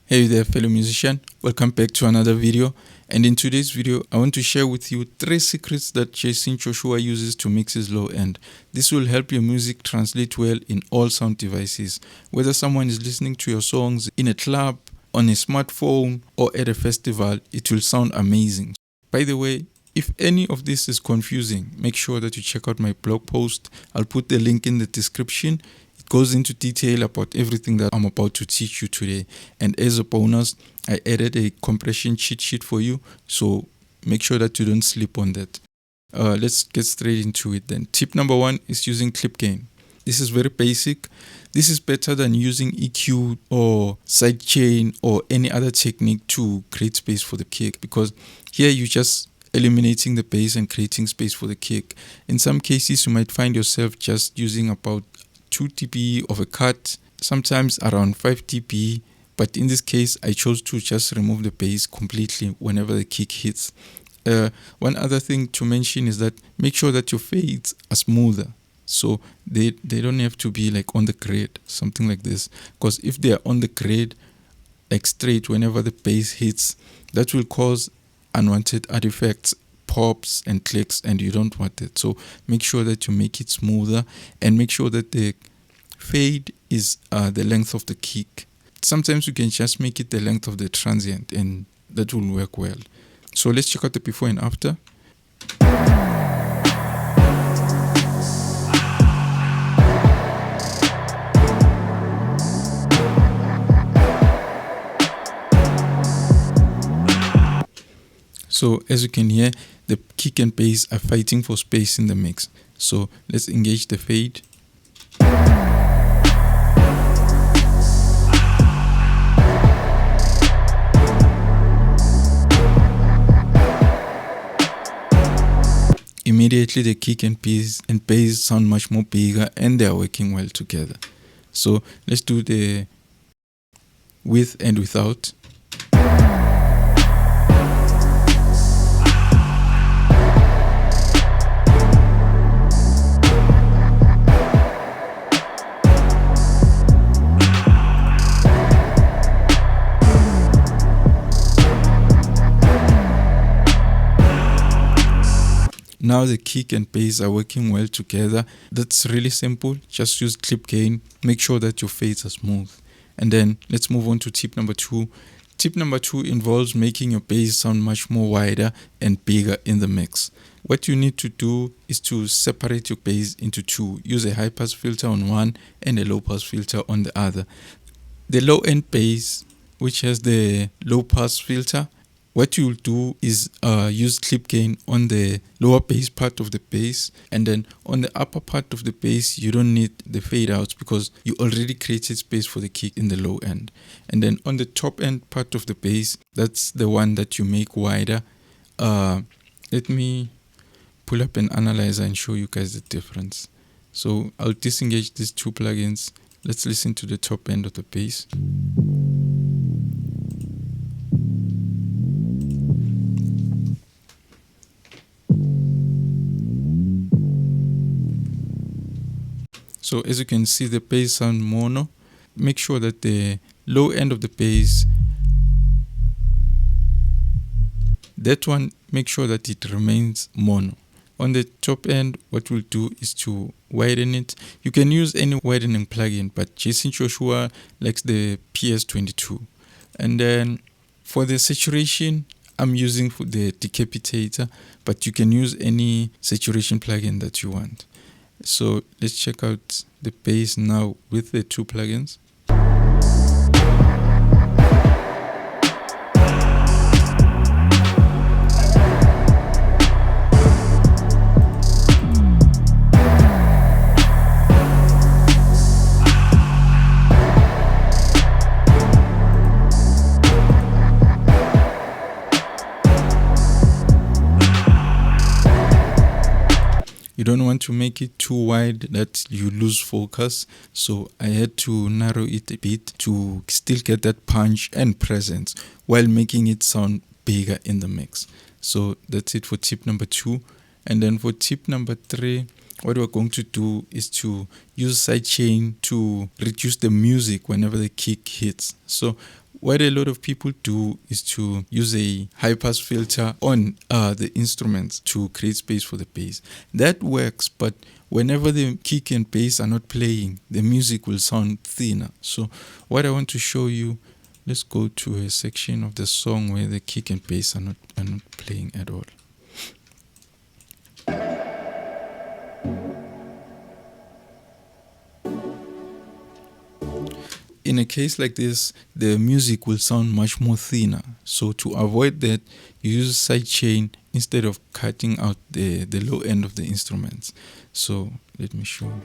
Hey there fellow musician, welcome back to another video, and in today's video I want to share with you 3 secrets that Jaycen Joshua uses to mix his low end. This will help your music translate well in all sound devices, whether someone is listening to your songs in a club, on a smartphone or at a festival, it will sound amazing. By the way, if any of this is confusing, make sure that you check out my blog post. I'll put the link in the description. Goes into detail about everything that I'm about to teach you today, and as a bonus I added a compression cheat sheet for you, so make sure that you don't sleep on that. Let's get straight into it then. Tip number 1 is using clip gain. This is very basic. This is better than using EQ or sidechain or any other technique to create space for the kick, because here you're just eliminating the bass and creating space for the kick. In some cases you might find yourself just using about 2 dB of a cut, sometimes around 5 dB, but in this case I chose to just remove the bass completely whenever the kick hits. One other thing to mention is that make sure that your fades are smoother, so they don't have to be like on the grid, something like this, because if they are on the grid like straight whenever the bass hits, that will cause unwanted artifacts, pops and clicks, and you don't want it. So make sure that you make it smoother, and make sure that the fade is the length of the kick. Sometimes you can just make it the length of the transient, and that will work well. So let's check out the before and after. So as you can hear, the kick and bass are fighting for space in the mix. So let's engage the fade. Immediately the kick and bass sound much more bigger, and they are working well together. So let's do the with and without. Now the kick and bass are working well together. That's really simple. Just use clip gain. Make sure that your fades are smooth. And then let's move on to tip number 2. Tip number 2 involves making your bass sound much more wider and bigger in the mix. What you need to do is to separate your bass into 2. Use a high pass filter on one and a low pass filter on the other. The low end bass, which has the low pass filter, what you'll do is use clip gain on the lower bass part of the bass, and then on the upper part of the bass you don't need the fade outs because you already created space for the kick in the low end. And then on the top end part of the bass, that's the one that you make wider. Let me pull up an analyzer and show you guys the difference. So I'll disengage these 2 plugins. Let's listen to the top end of the bass. So as you can see, the bass sound mono. Make sure that the low end of the bass, that one, make sure that it remains mono. On the top end, what we'll do is to widen it. You can use any widening plugin, but Jaycen Joshua likes the PS22. And then for the saturation, I'm using for the decapitator, but you can use any saturation plugin that you want. So let's check out the bass now with the 2 plugins. You don't want to make it too wide that you lose focus, so I had to narrow it a bit to still get that punch and presence while making it sound bigger in the mix. So that's it for tip number 2. And then for tip number 3, what we're going to do is to use sidechain to reduce the music whenever the kick hits. So what a lot of people do is to use a high-pass filter on the instruments to create space for the bass. That works, but whenever the kick and bass are not playing, the music will sound thinner. So what I want to show you, let's go to a section of the song where the kick and bass are not playing at all. In a case like this, the music will sound much more thinner. So to avoid that, you use sidechain instead of cutting out the low end of the instruments. So let me show you.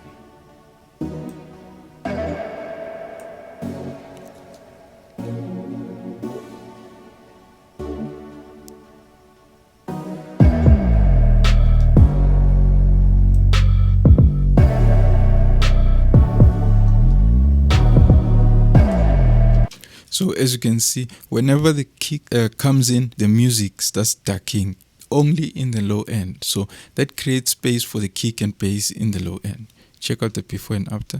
So as you can see, whenever the kick comes in, the music starts ducking only in the low end. So that creates space for the kick and bass in the low end. Check out the before and after.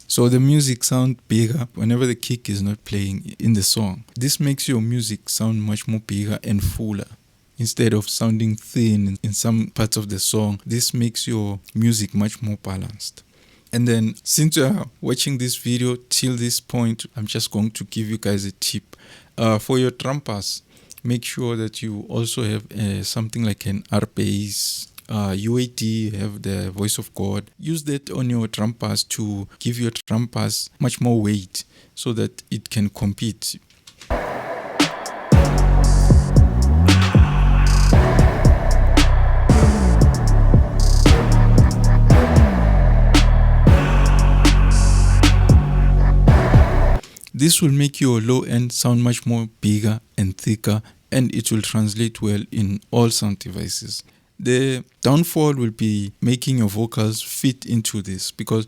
So the music sounds bigger whenever the kick is not playing in the song. This makes your music sound much more bigger and fuller. Instead of sounding thin in some parts of the song, this makes your music much more balanced. And then since you are watching this video till this point, I'm just going to give you guys a tip. For your drum pass, make sure that you also have something like an R-bass, UAD, have the voice of God. Use that on your drum pass to give your drum pass much more weight so that it can compete. This will make your low end sound much more bigger and thicker, and it will translate well in all sound devices. The downfall will be making your vocals fit into this, because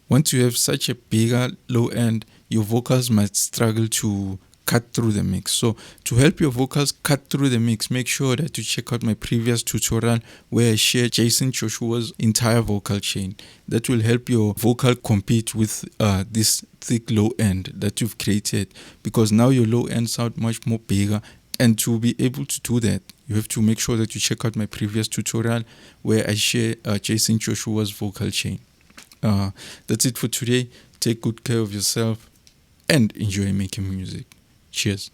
once you have such a bigger low end, your vocals might struggle to cut through the mix. So to help your vocals cut through the mix, make sure that you check out my previous tutorial where I share Jaycen Joshua's entire vocal chain. That will help your vocal compete with this thick low end that you've created, because now your low end sound much more bigger. And to be able to do that, you have to make sure that you check out my previous tutorial where I share Jaycen Joshua's vocal chain. That's it for today. Take good care of yourself and enjoy making music. Cheers.